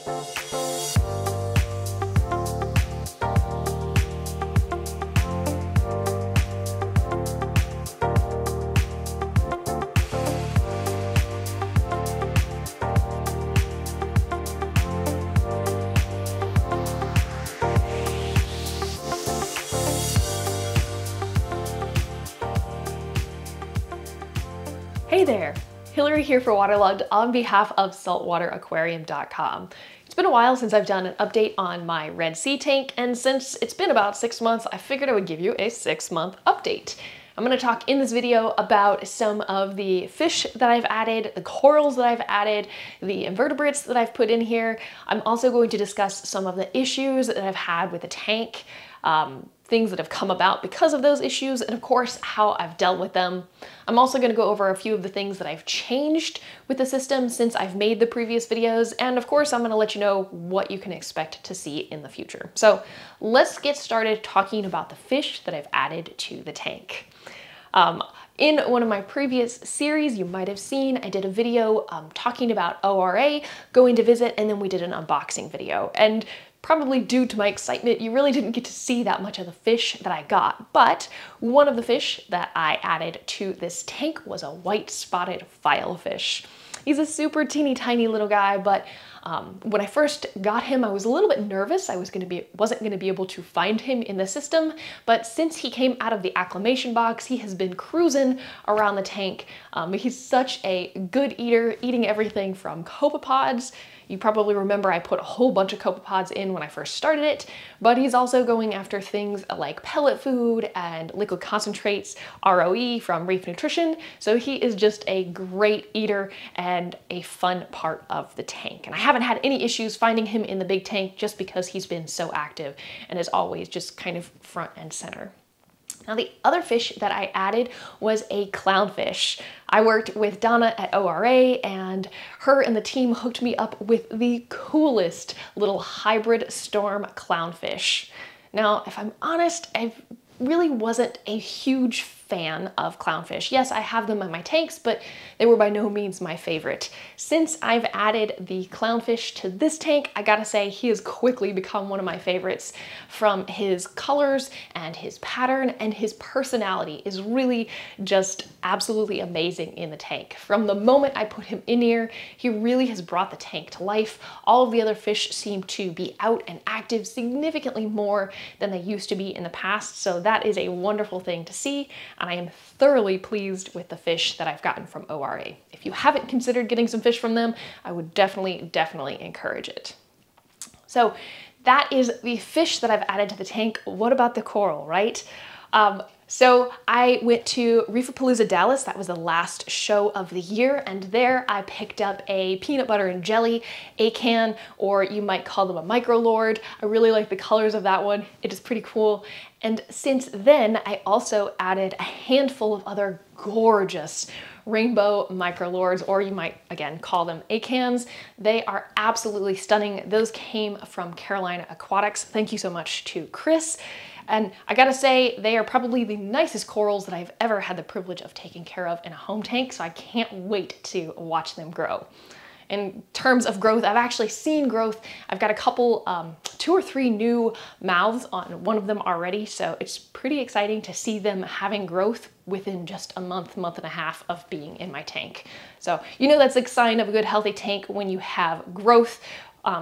Hey there, Hilary here for Waterlogged on behalf of SaltwaterAquarium.com. It's been a while since I've done an update on my Red Sea tank, and since it's been about 6 months, I figured I would give you a 6-month update. I'm going to talk in this video about some of the fish that I've added, the corals that I've added, the invertebrates that I've put in here. I'm also going to discuss some of the issues that I've had with the tank, things that have come about because of those issues, and of course how I've dealt with them. I'm also going to go over a few of the things that I've changed with the system since I've made the previous videos, and of course I'm going to let you know what you can expect to see in the future. So let's get started talking about the fish that I've added to the tank. In one of my previous series, you might have seen, I did a video talking about ORA, going to visit, and then we did an unboxing video. And probably due to my excitement, you really didn't get to see that much of the fish that I got. But one of the fish that I added to this tank was a white spotted filefish. He's a super teeny tiny little guy, but when I first got him, I was a little bit nervous. I wasn't going to be able to find him in the system, but since he came out of the acclimation box, he has been cruising around the tank. He's such a good eater, eating everything from copepods. You probably remember I put a whole bunch of copepods in when I first started it, but he's also going after things like pellet food and liquid concentrates, ROE from Reef Nutrition. So he is just a great eater and a fun part of the tank. And I haven't had any issues finding him in the big tank just because he's been so active and is always just kind of front and center. Now the other fish that I added was a clownfish. I worked with Donna at ORA, and her and the team hooked me up with the coolest little hybrid storm clownfish. Now, if I'm honest, I really wasn't a huge fan of clownfish. Yes, I have them in my tanks, but they were by no means my favorite. Since I've added the clownfish to this tank, I gotta say he has quickly become one of my favorites. From his colors and his pattern and his personality is really just absolutely amazing in the tank. From the moment I put him in here, he really has brought the tank to life. All of the other fish seem to be out and active significantly more than they used to be in the past, so that is a wonderful thing to see. And I am thoroughly pleased with the fish that I've gotten from ORA. If you haven't considered getting some fish from them, I would definitely encourage it. So that is the fish that I've added to the tank. What about the coral, right? So I went to Reeferpalooza Dallas. That was the last show of the year, and there I picked up a peanut butter and jelly acan, or you might call them a micro lord. I really like the colors of that one. It is pretty cool. And since then, I also added a handful of other gorgeous rainbow micro lords, or you might again call them acans. They are absolutely stunning. Those came from Carolina Aquatics. Thank you so much to Chris. And I gotta say, they are probably the nicest corals that I've ever had the privilege of taking care of in a home tank, so I can't wait to watch them grow. In terms of growth, I've actually seen growth. I've got a couple, 2 or 3 new mouths on one of them already, so it's pretty exciting to see them having growth within just a month and a half of being in my tank. So you know that's a sign of a good healthy tank when you have growth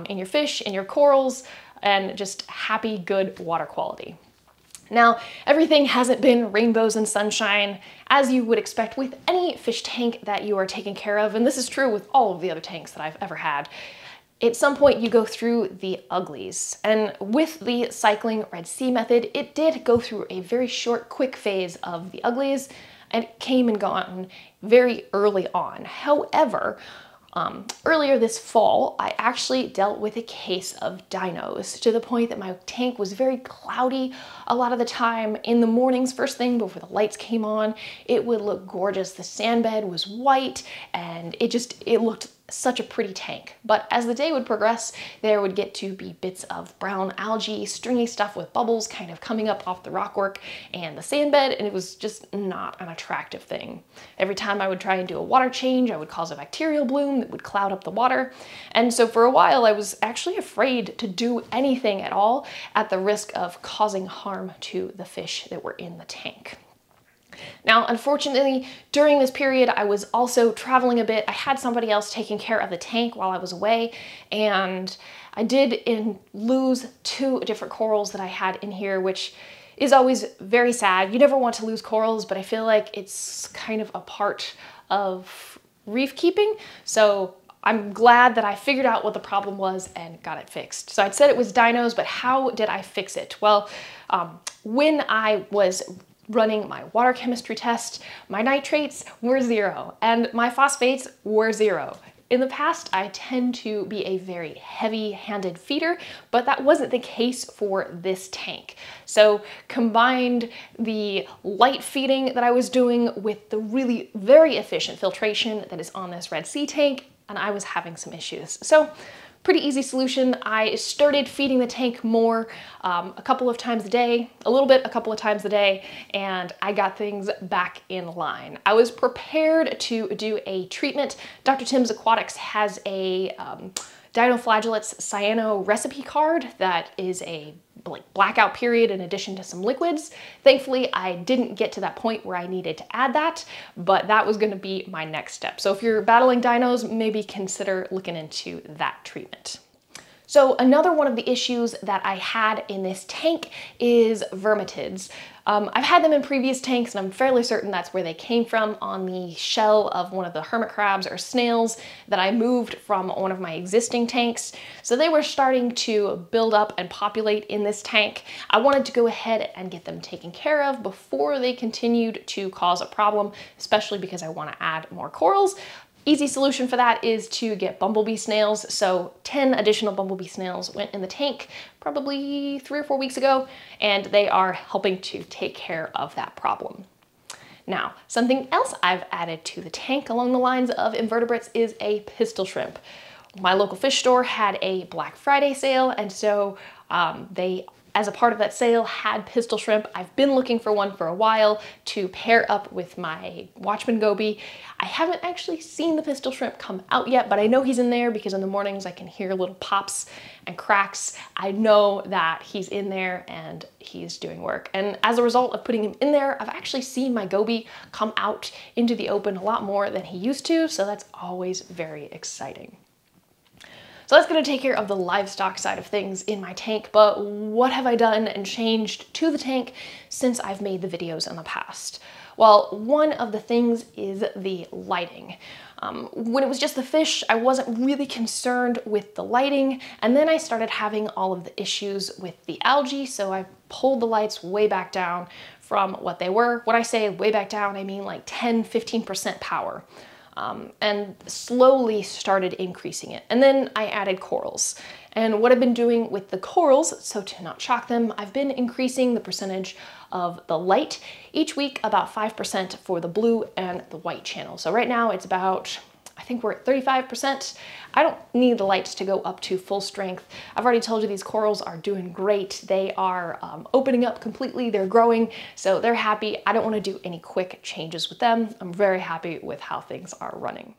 in your fish, in your corals, and just happy, good water quality. Now, everything hasn't been rainbows and sunshine, as you would expect with any fish tank that you are taking care of, and this is true with all of the other tanks that I've ever had. At some point you go through the uglies, and with the cycling Red Sea method, it did go through a very short, quick phase of the uglies, and it came and gone very early on. However, earlier this fall, I actually dealt with a case of dinos, to the point that my tank was very cloudy a lot of the time. In the mornings, first thing before the lights came on, it would look gorgeous. The sand bed was white, and it looked such a pretty tank. But as the day would progress, there would get to be bits of brown algae, stringy stuff with bubbles kind of coming up off the rockwork and the sand bed, and it was just not an attractive thing. Every time I would try and do a water change, I would cause a bacterial bloom that would cloud up the water. And so for a while, I was actually afraid to do anything at all at the risk of causing harm to the fish that were in the tank. Now, unfortunately, during this period, I was also traveling a bit. I had somebody else taking care of the tank while I was away, and I did lose 2 different corals that I had in here, which is always very sad. You never want to lose corals, but I feel like it's kind of a part of reef keeping. So I'm glad that I figured out what the problem was and got it fixed. So I'd said it was dinos, but how did I fix it? Well, when I was running my water chemistry test, my nitrates were 0 and my phosphates were 0. In the past, I tend to be a very heavy-handed feeder, but that wasn't the case for this tank. So combined the light feeding that I was doing with the really very efficient filtration that is on this Red Sea tank, and I was having some issues. So pretty easy solution. I started feeding the tank more a couple of times a day, a couple of times a day, and I got things back in line. I was prepared to do a treatment. Dr. Tim's Aquatics has a dinoflagellates cyano recipe card that is a blackout period in addition to some liquids. Thankfully, I didn't get to that point where I needed to add that, but that was going to be my next step. So if you're battling dinos, maybe consider looking into that treatment. So another one of the issues that I had in this tank is vermitids. I've had them in previous tanks, and I'm fairly certain that's where they came from, on the shell of one of the hermit crabs or snails that I moved from one of my existing tanks. So they were starting to build up and populate in this tank. I wanted to go ahead and get them taken care of before they continued to cause a problem, especially because I want to add more corals. Easy solution for that is to get bumblebee snails. So 10 additional bumblebee snails went in the tank probably 3 or 4 weeks ago, and they are helping to take care of that problem. Now, something else I've added to the tank along the lines of invertebrates is a pistol shrimp. My local fish store had a Black Friday sale, and so they, as a part of that sale, had pistol shrimp. I've been looking for one for a while to pair up with my Watchman goby. I haven't actually seen the pistol shrimp come out yet, but I know he's in there because in the mornings I can hear little pops and cracks. I know that he's in there and he's doing work. And as a result of putting him in there, I've actually seen my goby come out into the open a lot more than he used to, so that's always very exciting. So that's going to take care of the livestock side of things in my tank, but what have I done and changed to the tank since I've made the videos in the past? Well, one of the things is the lighting. When it was just the fish, I wasn't really concerned with the lighting, and then I started having all of the issues with the algae, so I pulled the lights way back down from what they were. When I say way back down, I mean like 10–15% power. And slowly started increasing it. And then I added corals. And what I've been doing with the corals, so to not shock them, I've been increasing the percentage of the light each week, about 5% for the blue and the white channel. So right now it's about, I think we're at 35%. I don't need the lights to go up to full strength. I've already told you these corals are doing great. They are opening up completely, they're growing, so they're happy. I don't want to do any quick changes with them. I'm very happy with how things are running.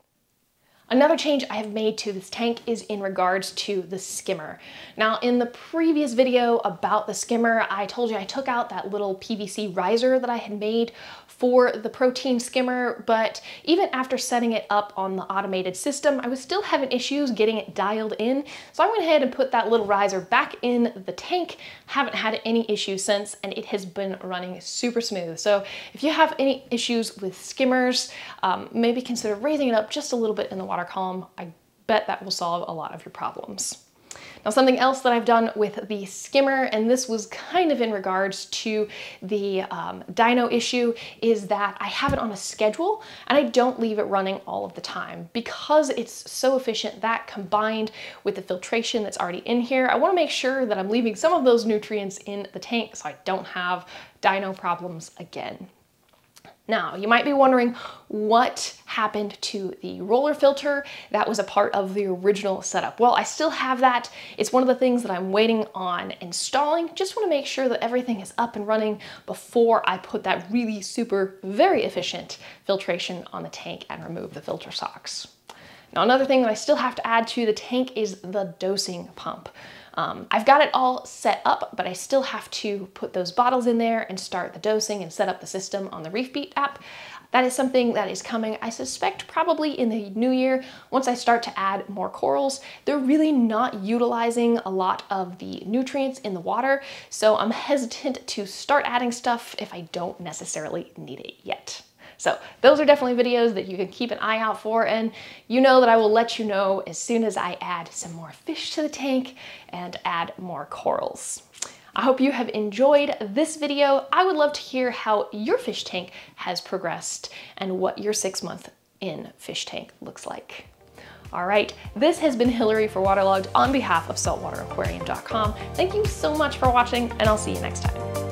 Another change I have made to this tank is in regards to the skimmer. Now, in the previous video about the skimmer, I told you I took out that little PVC riser that I had made for the protein skimmer, but even after setting it up on the automated system, I was still having issues getting it dialed in. So I went ahead and put that little riser back in the tank. Haven't had any issues since, and it has been running super smooth. So if you have any issues with skimmers, maybe consider raising it up just a little bit in the water column. I bet that will solve a lot of your problems. Now, something else that I've done with the skimmer, and this was kind of in regards to the dino issue, is that I have it on a schedule and I don't leave it running all of the time. Because it's so efficient, that combined with the filtration that's already in here, I want to make sure that I'm leaving some of those nutrients in the tank so I don't have dino problems again. Now, you might be wondering what happened to the roller filter that was a part of the original setup. Well, I still have that. It's one of the things that I'm waiting on installing. Just want to make sure that everything is up and running before I put that really super, very efficient filtration on the tank and remove the filter socks. Now, another thing that I still have to add to the tank is the dosing pump. I've got it all set up, but I still have to put those bottles in there and start the dosing and set up the system on the ReefBeat app. That is something that is coming, I suspect, probably in the new year. Once I start to add more corals, they're really not utilizing a lot of the nutrients in the water, so I'm hesitant to start adding stuff if I don't necessarily need it yet. So those are definitely videos that you can keep an eye out for, and you know that I will let you know as soon as I add some more fish to the tank and add more corals. I hope you have enjoyed this video. I would love to hear how your fish tank has progressed and what your 6-month in fish tank looks like. All right, this has been Hilary for Waterlogged on behalf of SaltwaterAquarium.com. Thank you so much for watching, and I'll see you next time.